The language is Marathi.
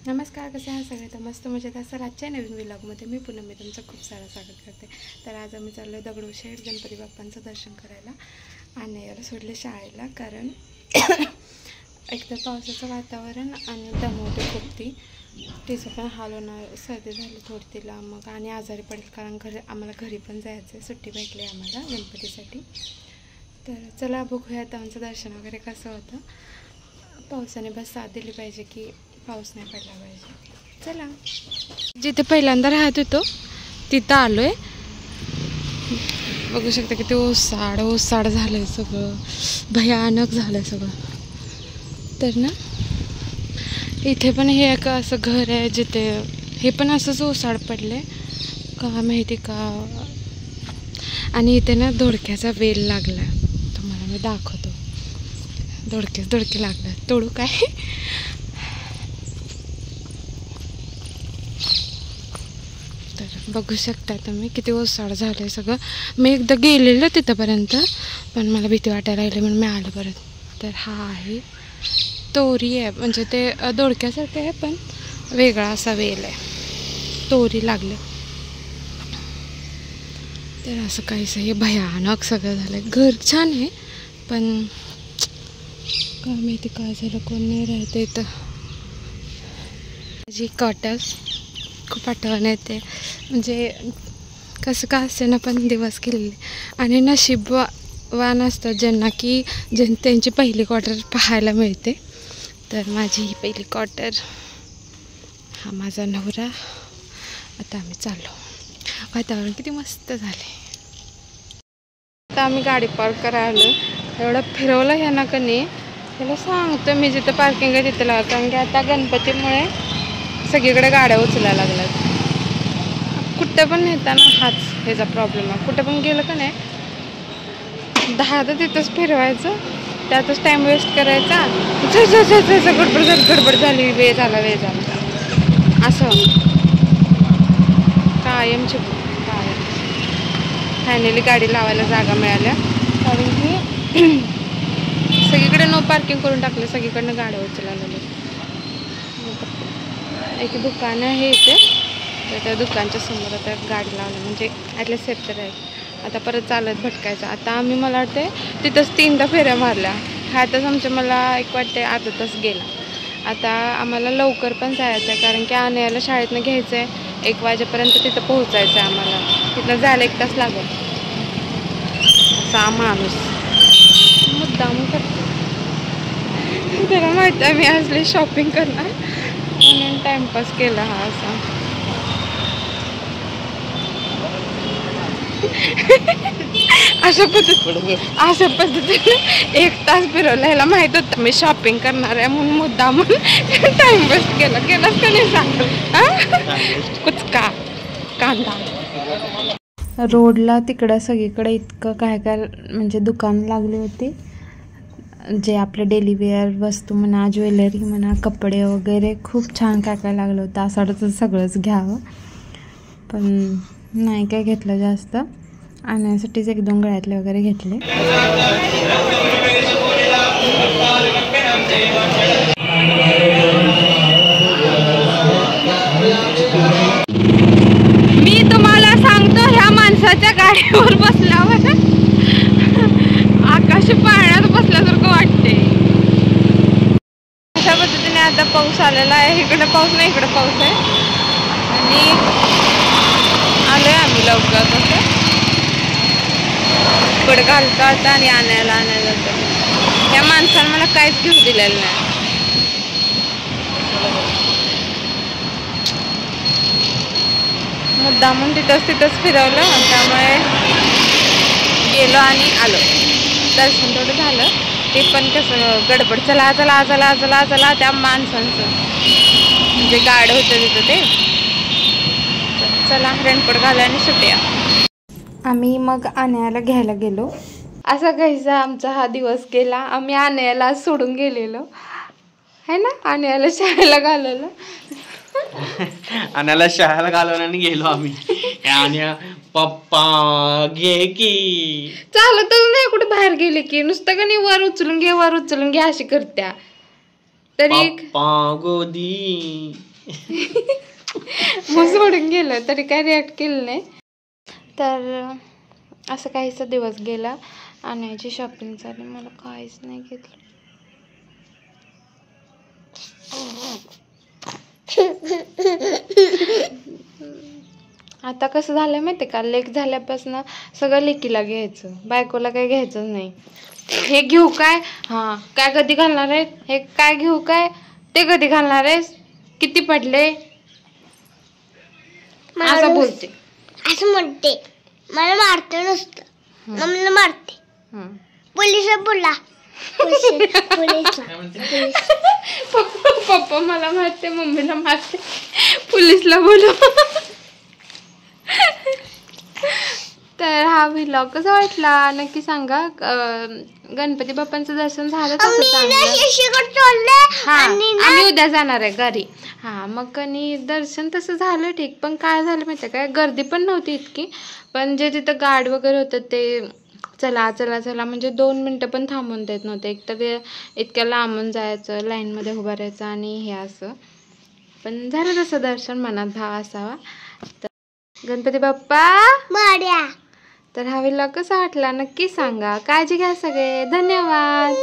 नमस्कार, कसे आहात सगळे? तर मस्त मजेत असं आजच्या नवीन व्लॉगमध्ये मी पुन्हा तुमचं खूप सारं स्वागत करते. तर आज आम्ही चाललो दगडूशेठ गणपती बाप्पांचं दर्शन करायला आणि याला सोडले शाळेला, कारण एकतर पावसाचं वातावरण आणि दमवते खूप तिचं पण हाल होणार, सर्दी झाली थोडी तिला, मग आणि आजारी पडेल, कारण आम्हाला घरी पण जायचं आहे, सुट्टी भेटली आम्हाला गणपतीसाठी. तर चला बघूया आता आमचं दर्शन वगैरे कसं होतं. पावसाने बस साथ दिली पाहिजे की पाऊस नाही पडला पाहिजे. चला, जिथे पहिल्यांदा राहत होतो तिथं आलोय. बघू शकता की ते ओसाड झालंय, सगळं भयानक झालंय सगळं. तर ना इथे पण हे एक असं घर आहे जिथे हे पण असंच ओसाड पडले का माहिती का. आणि इथे ना दोडक्याचा वेल लागला, तुम्हाला मी दाखवतो. दोडके लागले, तोडू काय? तर बघू शकता तुम्ही किती ओसाड झालं सगळं. मी एकदा गेलेलं तिथंपर्यंत, पण मला भीती वाटायला लागली म्हणून मी आलो परत. तर हा आहे तोरी आहे, म्हणजे ते दोडक्यासारखं आहे पण वेगळा असा वेल आहे, तोरी लागले. तर असं काहीसं हे भयानक सगळं झालं. घर छान आहे पण काय माहिती काय झालं, कोण नाही राहते इथं. माझी कॉटर्स खूप आठवण येते, म्हणजे कसं का असते ना, पण दिवस गेलेले. आणि नशीबवान असतात ज्यांना की त्यांची पहिली क्वार्टर पाहायला मिळते. तर माझी ही पहिली क्वार्टर, हा माझा नवरा. आता आम्ही चाललो. वातावरण किती मस्त झाले. आता आम्ही गाडी पार्क करायला आलो. एवढं फिरवलं ह्यांना का नाही, त्याला सांगतो मी जिथं पार्किंग आहे तिथं लावा, कारण की आता गणपतीमुळे सगळीकडे गाड्या उचलायला लागल्यात. कुठं पण नेताना हाच ह्याचा प्रॉब्लेम आहे. कुठं पण गेलं का नाही 10 तर तिथंच फिरवायचं, त्यातच टाईम वेस्ट करायचा. गडबड झाली, वेळ झाला असं कायमची कायम. फायनली गाडी लावायला जागा मिळाल्या, कारण की सगळीकडे नो पार्किंग करून टाकले, सगळीकडनं गाड्या उचलायला लागल्या. एक दुकान आहे इथे, तर त्या दुकानच्या समोर आता गाडी लावली, म्हणजे ॲटलीस्ट सेफ तर आहे. आता परत चालत भटकायचं. आता आम्ही मला वाटते तिथंच 3दा फेऱ्या मारल्या. ह्यातच आमच्या मला एक वाटते अर्धा तास गेला. आता आम्हाला लवकर पण जायचं आहे, कारण की आणायला शाळेतनं घ्यायचं आहे. 1 वाजेपर्यंत तिथं पोहोचायचं आहे आम्हाला. तिथनं जायला 1 तास लागेल. असा माणूस मुद्दाम करतो. त्याला माहिती आहे मी असले शॉपिंग करणार म्हणून टाइमपास केला हा असा. अशा पद्धतीने 1 तास फिरवला. ह्याला माहित होतं मी शॉपिंग करणार आहे म्हणून मुद्दा म्हणून टाइम वेस्ट केला. केलाच का नाही सांग. कुचका कांदा. रोडला तिकडं सगळीकडे इतकं काय म्हणजे दुकान लागली होती, जे आपले डेली वेअर वस्तू म्हणा, ज्वेलरी म्हणा, कपडे वगैरे खूप छान काय लागलं होतं. असं वाटतं सगळंच घ्यावं, पण नाही काय घेतलं जास्त. आणण्यासाठीच 1-2 गळ्यातले वगैरे घेतले. मी तुम्हाला सांगतो, ह्या माणसाच्या गाडीवर बसल्यावर आकाशी पाळण्यात बसल्यासारखं वाटते. अशा पद्धतीने आता पाऊस आलेला आहे. इकडे पाऊस नाही, इकडे पाऊस आहे. आणि आलोय आम्ही लवकर. कसं कपडे घालतो आता आणि आणायला जातो. या माणसानं मला काहीच घेऊन दिलेलं नाही. मुद्दामून तिथंच फिरवलं, त्यामुळे गेलो आणि आलो. दर्शन थोडं झालं, ते पण कसं गडबड. चला त्या माणसांचं म्हणजे गाड होतं तिथं ते. चला रेनकोट घाला आणि सुट्या. आम्ही मग आणायला घ्यायला गेलो. असा काहीसा आमचा हा दिवस गेला. आम्ही आणायला सोडून गेलेलो है ना, आणायला शाळेला घालवलं. आणायला शाळेला घालवून आणि गेलो आम्ही. आणि पप्पा घे की चालतच नाही कुठे बाहेर गेले की, नुसतं का नाही वर उचलून घे अशी करत्या. तरी पप्पा गोदी मग सोडून गेलं तरी काय रिॲक्ट केलं नाही. तर असं काहीसा दिवस गेला. आणायची शॉपिंग झाली, मला काहीच नाही घेतलं. आता कसं झालं माहिती का, लेक झाल्यापासून सगळं लेकीला घ्यायचं, बायकोला काही घ्यायचं नाही. हे घेऊ काय, हां काय कधी घालणार आहे, हे काय घेऊ काय, ते कधी घालणार आहेस, किती पडले, असं बोलते. असं म्हणते, मला मारते नुसतं, मम्मीला मारते. पोलिस बोला. पप्पा मला मारते, मम्मीला मारते, पोलिसला बोलव. तर हा व्लॉग कसा वाटला नक्की सांगा. गणपती बाप्पांचं दर्शन झालं तसं चांगलं. हा आम्ही उद्या जाणार आहे घरी. हा मग आणि दर्शन तसं झालं ठीक, पण काय झालं माहिती काय, गर्दी पण नव्हती इतकी, पण जे तिथं गार्ड वगैरे होतं ते चला चला चला म्हणजे 2 मिनटं पण थांबून देत नव्हते. एक तर इतक्या लांबून जायचं, लाईनमध्ये उभं राहायचं आणि हे असं. पण झालं तसं दर्शन, मनात भाव असावा. तर गणपती बाप्पा माड्या. तर हा व्लॉग कसा वाटला नक्की सांगा. काळजी घ्या सगळे, धन्यवाद.